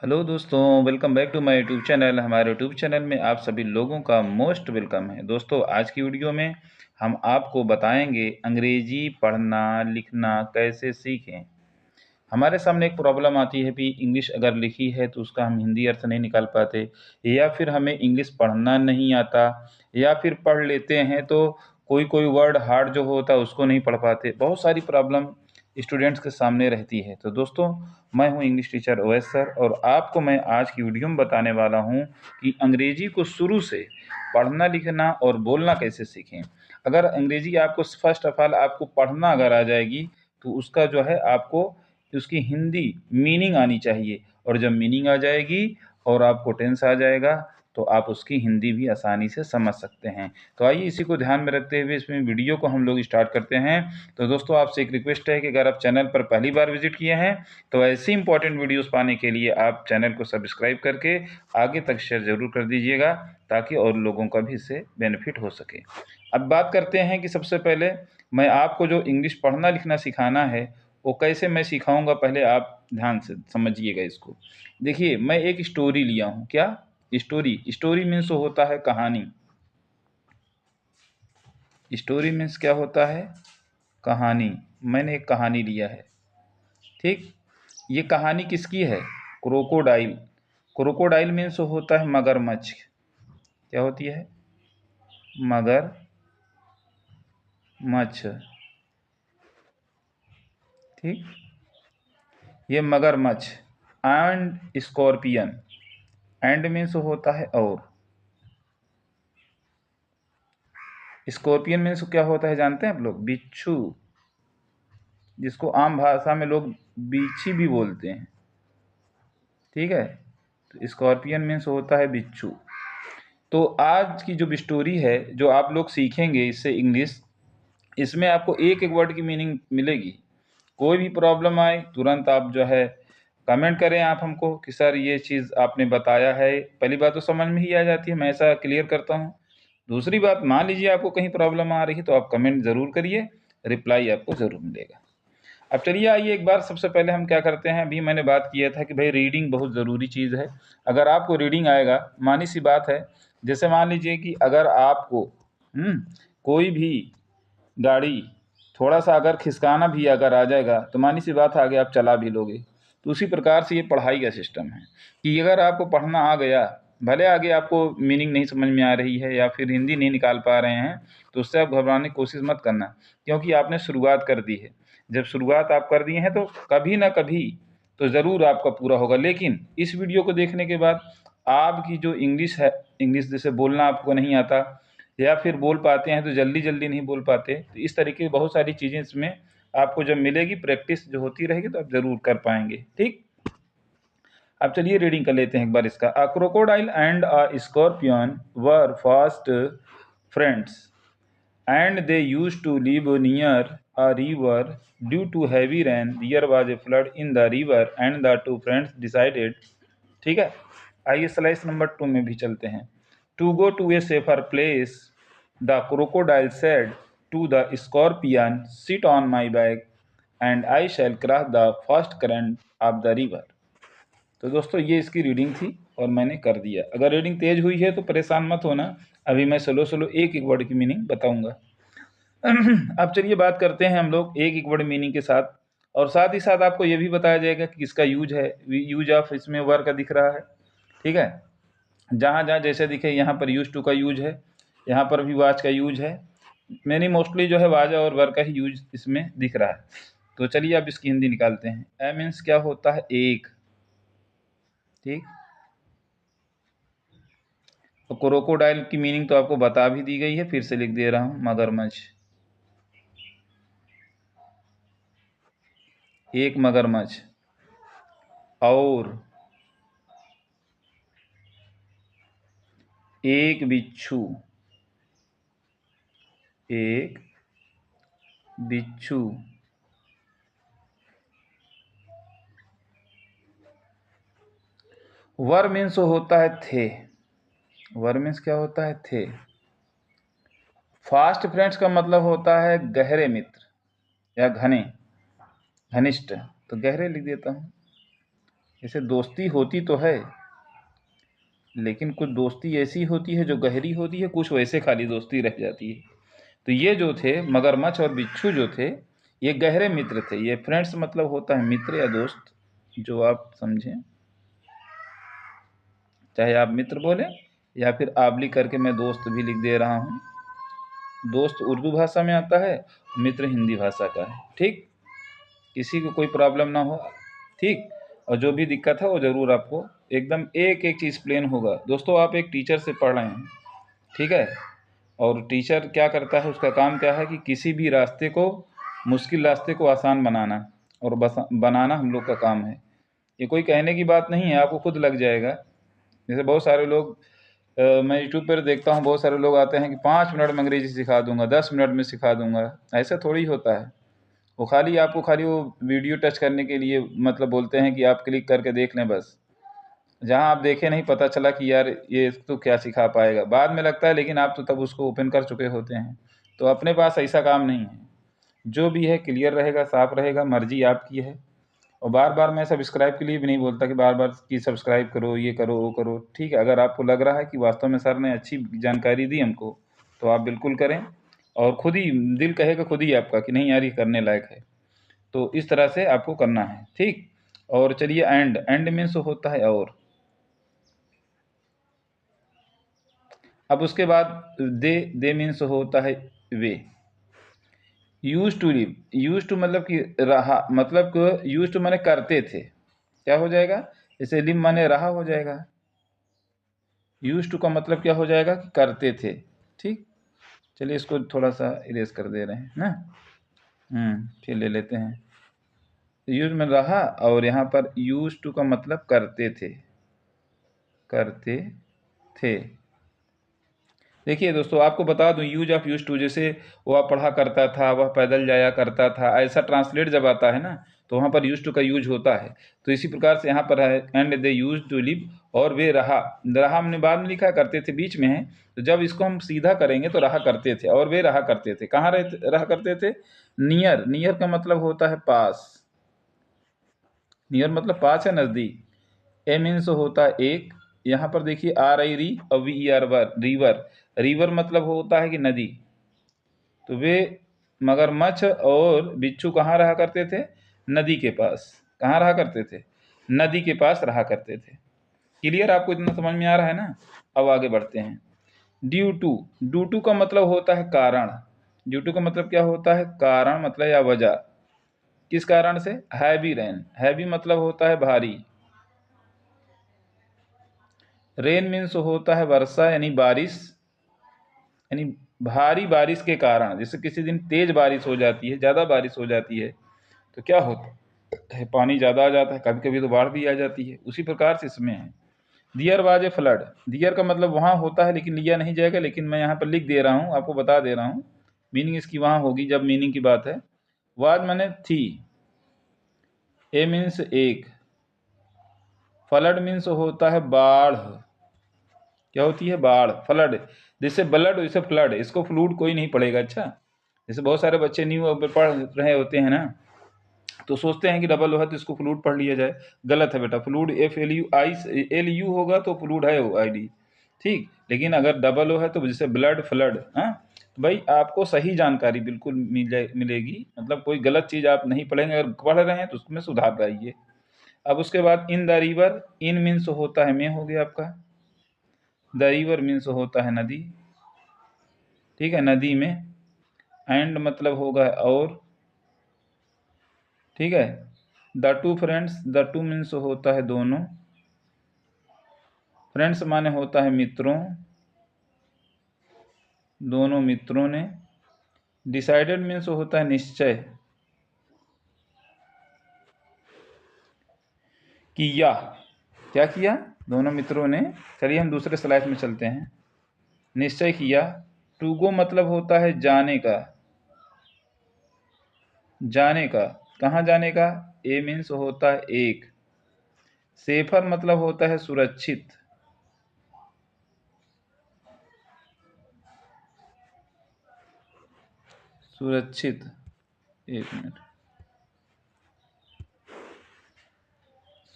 Hello दोस्तों, welcome back to my YouTube channel. हमारे YouTube channel में आप सभी लोगों का मोस्ट वेलकम है। दोस्तों, आज की वीडियो में हम आपको बताएंगे अंग्रेजी पढ़ना लिखना कैसे सीखें। हमारे सामने एक प्रॉब्लम आती है कि इंग्लिश अगर लिखी है तो उसका हम हिंदी अर्थ नहीं निकाल पाते, या फिर हमें इंग्लिश पढ़ना नहीं आता, या फिर पढ़ लेते हैं तो कोई कोई वर्ड हार्ड जो होता है उसको नहीं पढ़ पाते। बहुत सारी प्रॉब्लम स्टूडेंट्स के सामने रहती है। तो दोस्तों, मैं हूं इंग्लिश टीचर ओएस सर, और आपको मैं आज की वीडियो में बताने वाला हूं कि अंग्रेजी को शुरू से पढ़ना लिखना और बोलना कैसे सीखें। अगर अंग्रेजी आपको फर्स्ट ऑफ ऑल आपको पढ़ना अगर आ जाएगी तो उसका जो है आपको उसकी हिंदी मीनिंग आनी चाहिए, और जब मीनिंग आ जाएगी और आपको टेंस आ जाएगा तो आप उसकी हिंदी भी आसानी से समझ सकते हैं। तो आइए इसी को ध्यान में रखते हुए इसमें वीडियो को हम लोग स्टार्ट करते हैं। तो दोस्तों, आपसे एक रिक्वेस्ट है कि अगर आप चैनल पर पहली बार विजिट किए हैं तो ऐसी इंपॉर्टेंट वीडियोस पाने के लिए आप चैनल को सब्सक्राइब करके आगे तक शेयर ज़रूर कर दीजिएगा, ताकि और लोगों का भी इससे बेनिफिट हो सके। अब बात करते हैं कि सबसे पहले मैं आपको जो इंग्लिश पढ़ना लिखना सिखाना है वो कैसे मैं सिखाऊंगा। पहले आप ध्यान से समझिएगा इसको। देखिए, मैं एक स्टोरी लिया हूँ। क्या स्टोरी? स्टोरी मीन्स होता है कहानी। स्टोरी मीन्स क्या होता है? कहानी। मैंने एक कहानी लिया है, ठीक। ये कहानी किसकी है? क्रोकोडाइल। क्रोकोडाइल मीन्स होता है मगरमच्छ। क्या होती है? मगरमच्छ, ठीक। ये मगरमच्छ। And scorpion. एंड मीन्स होता है और। स्कॉर्पियन मीन्स क्या होता है जानते हैं आप लोग? बिच्छू, जिसको आम भाषा में लोग बिच्छी भी बोलते हैं, ठीक है। तो स्कॉर्पियन मीन्स होता है बिच्छू। तो आज की जो स्टोरी है जो आप लोग सीखेंगे इससे इंग्लिश, इसमें आपको एक एक वर्ड की मीनिंग मिलेगी। कोई भी प्रॉब्लम आए तुरंत आप जो है कमेंट करें आप हमको कि सर ये चीज़ आपने बताया है। पहली बात तो समझ में ही आ जाती है, मैं ऐसा क्लियर करता हूँ। दूसरी बात, मान लीजिए आपको कहीं प्रॉब्लम आ रही है तो आप कमेंट ज़रूर करिए, रिप्लाई आपको ज़रूर मिलेगा। अब चलिए आइए एक बार सबसे पहले हम क्या करते हैं। अभी मैंने बात किया था कि भाई रीडिंग बहुत ज़रूरी चीज़ है। अगर आपको रीडिंग आएगा, मानी सी बात है, जैसे मान लीजिए कि अगर आपको कोई भी गाड़ी थोड़ा सा अगर खिसकाना भी अगर आ जाएगा तो मानी सी बात है आगे आप चला भी लोगे। तो उसी प्रकार से ये पढ़ाई का सिस्टम है कि अगर आपको पढ़ना आ गया, भले आगे आपको मीनिंग नहीं समझ में आ रही है या फिर हिंदी नहीं निकाल पा रहे हैं, तो उससे आप घबराने की कोशिश मत करना, क्योंकि आपने शुरुआत कर दी है। जब शुरुआत आप कर दिए हैं तो कभी ना कभी तो ज़रूर आपका पूरा होगा। लेकिन इस वीडियो को देखने के बाद आपकी जो इंग्लिश है, इंग्लिश जैसे बोलना आपको नहीं आता या फिर बोल पाते हैं तो जल्दी जल्दी नहीं बोल पाते, तो इस तरीके की बहुत सारी चीज़ें इसमें आपको जब मिलेगी, प्रैक्टिस जो होती रहेगी तो आप ज़रूर कर पाएंगे, ठीक। अब चलिए रीडिंग कर लेते हैं एक बार इसका। अ crocodile and a scorpion were fast friends and they used to live near a river. Due to heavy rain, there was a flood in the river, and the two friends decided, ठीक है। आइए slice number 2 में भी चलते हैं। To go to a safer place, the crocodile said to the scorpion, sit on my back and I shall cross the first current of the river. तो दोस्तों, ये इसकी रीडिंग थी और मैंने कर दिया। अगर रीडिंग तेज हुई है तो परेशान मत होना, अभी मैं स्लो स्लो एक एक वर्ड की मीनिंग बताऊंगा। अब चलिए बात करते हैं हम लोग एक एक वर्ड मीनिंग के साथ, और साथ ही साथ आपको ये भी बताया जाएगा कि किसका यूज है। यूज ऑफ इसमें वर का दिख रहा है, ठीक है। जहाँ जहाँ जैसे दिखे, यहाँ पर यूज टू का यूज है, यहाँ पर भी वाच का यूज है। मैंने मोस्टली जो है वाज और वर का ही यूज इसमें दिख रहा है। तो चलिए अब इसकी हिंदी निकालते हैं। ए मीन्स क्या होता है? एक, ठीक। तो क्रोकोडाइल की मीनिंग तो आपको बता भी दी गई है, फिर से लिख दे रहा हूँ, मगरमच्छ। एक मगरमच्छ। और एक बिच्छू। एक बिच्छू। वर मीन्स होता है थे। वर मीन्स क्या होता है? थे। फास्ट फ्रेंड्स का मतलब होता है गहरे मित्र या घने, घनिष्ठ। तो गहरे लिख देता हूँ, जैसे दोस्ती होती तो है, लेकिन कुछ दोस्ती ऐसी होती है जो गहरी होती है, कुछ वैसे खाली दोस्ती रह जाती है। तो ये जो थे मगरमच्छ और बिच्छू जो थे, ये गहरे मित्र थे। ये फ्रेंड्स मतलब होता है मित्र या दोस्त, जो आप समझें, चाहे आप मित्र बोले या फिर आबली करके मैं दोस्त भी लिख दे रहा हूँ। दोस्त उर्दू भाषा में आता है, मित्र हिंदी भाषा का है। ठीक, किसी को कोई प्रॉब्लम ना हो। ठीक, और जो भी दिक्कत है वो ज़रूर आपको एकदम एक एक चीज़ प्लेन होगा। दोस्तों आप एक टीचर से पढ़ रहे हैं, ठीक है, और टीचर क्या करता है, उसका काम क्या है कि किसी भी रास्ते को, मुश्किल रास्ते को आसान बनाना, और बस बनाना हम लोग का काम है। ये कोई कहने की बात नहीं है, आपको खुद लग जाएगा। जैसे बहुत सारे लोग मैं यूट्यूब पर देखता हूँ, बहुत सारे लोग आते हैं कि 5 मिनट में अंग्रेजी सिखा दूंगा, 10 मिनट में सिखा दूंगा। ऐसा थोड़ी होता है। वो खाली आपको खाली वो वीडियो टच करने के लिए मतलब बोलते हैं कि आप क्लिक करके देख लें बस। जहाँ आप देखे नहीं, पता चला कि यार ये तो क्या सिखा पाएगा, बाद में लगता है, लेकिन आप तो तब उसको ओपन कर चुके होते हैं। तो अपने पास ऐसा काम नहीं है। जो भी है क्लियर रहेगा, साफ रहेगा, मर्जी आपकी है। और बार बार मैं सब्सक्राइब के लिए भी नहीं बोलता कि बार बार कि सब्सक्राइब करो, ये करो, वो करो। ठीक है, अगर आपको लग रहा है कि वास्तव में सर ने अच्छी जानकारी दी हमको, तो आप बिल्कुल करें। और खुद ही दिल कहेगा खुद ही आपका कि नहीं यार ये करने लायक है। तो इस तरह से आपको करना है। ठीक, और चलिए एंड। एंड मीन्स होता है और। अब उसके बाद दे मीन्स होता है वे। Used to live, used to मतलब कि रहा, मतलब यूज टू माने करते थे, क्या हो जाएगा, जैसे लिव माने रहा हो जाएगा। यूज टू का मतलब क्या हो जाएगा कि करते थे। ठीक, चलिए इसको थोड़ा सा इरेज कर दे रहे हैं ना। फिर ले लेते हैं। यूज में रहा, और यहाँ पर यूज टू का मतलब करते थे, करते थे। देखिए दोस्तों, आपको बता दूं, यूज ऑफ यूज टू, जैसे वह पढ़ा करता था, वह पैदल जाया करता था, ऐसा ट्रांसलेट जब आता है ना, तो वहाँ पर यूज टू का यूज होता है। तो इसी प्रकार से यहाँ पर है and they use to live, और वे रहा। रहा हमने बाद में लिखा, करते थे बीच में है। तो जब इसको हम सीधा करेंगे तो रहा करते थे, और वे रहा करते थे। कहाँ रहा करते थे, नियर। नियर का मतलब होता है पास। नियर मतलब पास है, नज़दीक। ए मीन्स होता है एक। यहाँ पर देखिए आर आई री और वी ई आर वर, रिवर। रिवर मतलब होता है कि नदी। तो वे मगरमच्छ और बिच्छू कहाँ रहा करते थे, नदी के पास। कहाँ रहा करते थे, नदी के पास रहा करते थे। क्लियर, आपको इतना समझ में आ रहा है ना। अब आगे बढ़ते हैं। ड्यू टू, ड्यू टू का मतलब होता है कारण। ड्यू टू का मतलब क्या होता है, कारण मतलब या वजह। किस कारण से, हैवी रेन। हैवी मतलब होता है भारी। रेन मीन्स होता है वर्षा यानी बारिश, यानी भारी बारिश के कारण। जैसे किसी दिन तेज बारिश हो जाती है, ज़्यादा बारिश हो जाती है, तो क्या होता है, पानी ज़्यादा आ जाता है, कभी कभी तो बाढ़ भी आ जाती है। उसी प्रकार से इसमें है। दियर वाज ए फ्लड। दियर का मतलब वहाँ होता है, लेकिन लिया नहीं जाएगा, लेकिन मैं यहाँ पर लिख दे रहा हूँ, आपको बता दे रहा हूँ। मीनिंग इसकी वहाँ होगी जब मीनिंग की बात है। वाज माने थी, ए मीन्स एक। फ्लड मीन्स होता है बाढ़। क्या होती है, बाढ़, फ्लड। जैसे ब्लड वैसे फ्लड, इसको फ्लूड कोई नहीं पढ़ेगा। अच्छा, जैसे बहुत सारे बच्चे न्यू पढ़ रहे होते हैं ना, तो सोचते हैं कि डबल ओ है तो इसको फ्लूड पढ़ लिया जाए। गलत है बेटा, फ्लूड FLU होगा तो फ्लूड है वो ID। ठीक, लेकिन अगर डबल ओ है तो जैसे ब्लड, फ्लड। हाँ, तो भाई आपको सही जानकारी बिल्कुल मिलेगी, मतलब कोई गलत चीज़ आप नहीं पढ़ेंगे। अगर पढ़ रहे हैं तो उसमें सुधार लाइए। अब उसके बाद in the river. In means होता है में, हो गया आपका। द रिवर मीन्स होता है नदी। ठीक है, नदी में। एंड मतलब होगा और। ठीक है, the two friends. The two means होता है दोनों। फ्रेंड्स माने होता है मित्रों, दोनों मित्रों ने। डिसाइडेड मीन्स होता है निश्चय, किया। क्या किया, दोनों मित्रों ने। चलिए हम दूसरे स्लाइड में चलते हैं। निश्चय किया। टू गो मतलब होता है जाने का, जाने का। कहाँ जाने का, ए मीन्स होता है एक। सेफर मतलब होता है सुरक्षित। सुरक्षित, एक मिनट।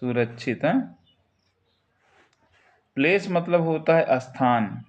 सुरक्षित है। प्लेस मतलब होता है स्थान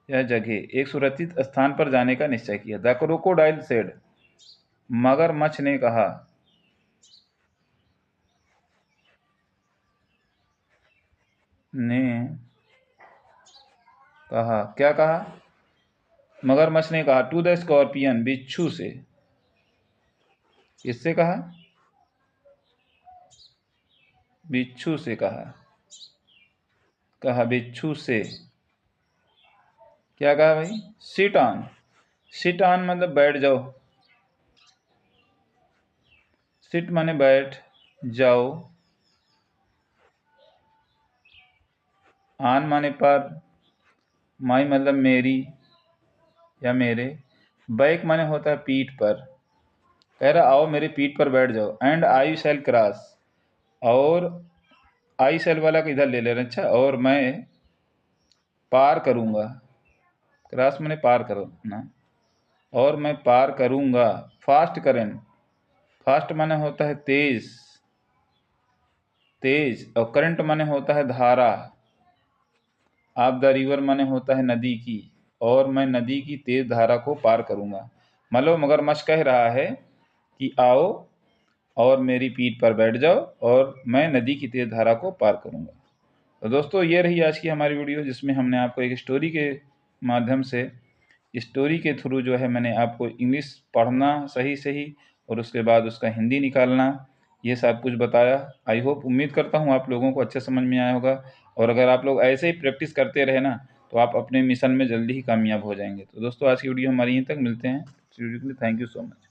या जगह। एक सुरक्षित स्थान पर जाने का निश्चय किया। द क्रोकोडाइल सेड, मगरमच्छ ने कहा। ने कहा, क्या कहा? मगरमच्छ ने कहा टू द स्कॉर्पियन, बिच्छू से। किससे कहा? बिच्छू से कहा बिच्छू से। क्या कहा भाई? Sit on. सिट ऑन मतलब बैठ जाओ। सिट माने बैठ जाओ। आन माने पर। माई मतलब मेरी या मेरे। बैक माने होता है पीठ पर। कह रहा आओ मेरे पीठ पर बैठ जाओ। एंड आई शैल क्रॉस, और आई शैल वाला को इधर ले लेना। अच्छा, और मैं पार करूंगा। क्रॉस माने पार करो ना। और मैं पार करूंगा। Fast current. फास्ट माने होता है तेज, तेज। और करंट माने होता है धारा। आप द रिवर माने होता है नदी की। और मैं नदी की तेज धारा को पार करूंगा। मतलब मगरमच्छ कह रहा है कि आओ और मेरी पीठ पर बैठ जाओ और मैं नदी की तेज धारा को पार करूंगा। तो दोस्तों, ये रही आज की हमारी वीडियो, जिसमें हमने आपको एक स्टोरी के माध्यम से, स्टोरी के थ्रू जो है मैंने आपको इंग्लिश पढ़ना सही सही और उसके बाद उसका हिंदी निकालना, ये सब कुछ बताया। आई होप, उम्मीद करता हूँ आप लोगों को अच्छे समझ में आया होगा। और अगर आप लोग ऐसे ही प्रैक्टिस करते रहे ना, तो आप अपने मिशन में जल्दी ही कामयाब हो जाएंगे। तो दोस्तों, आज की वीडियो हमारी यहीं तक। मिलते हैं। Thank you so much.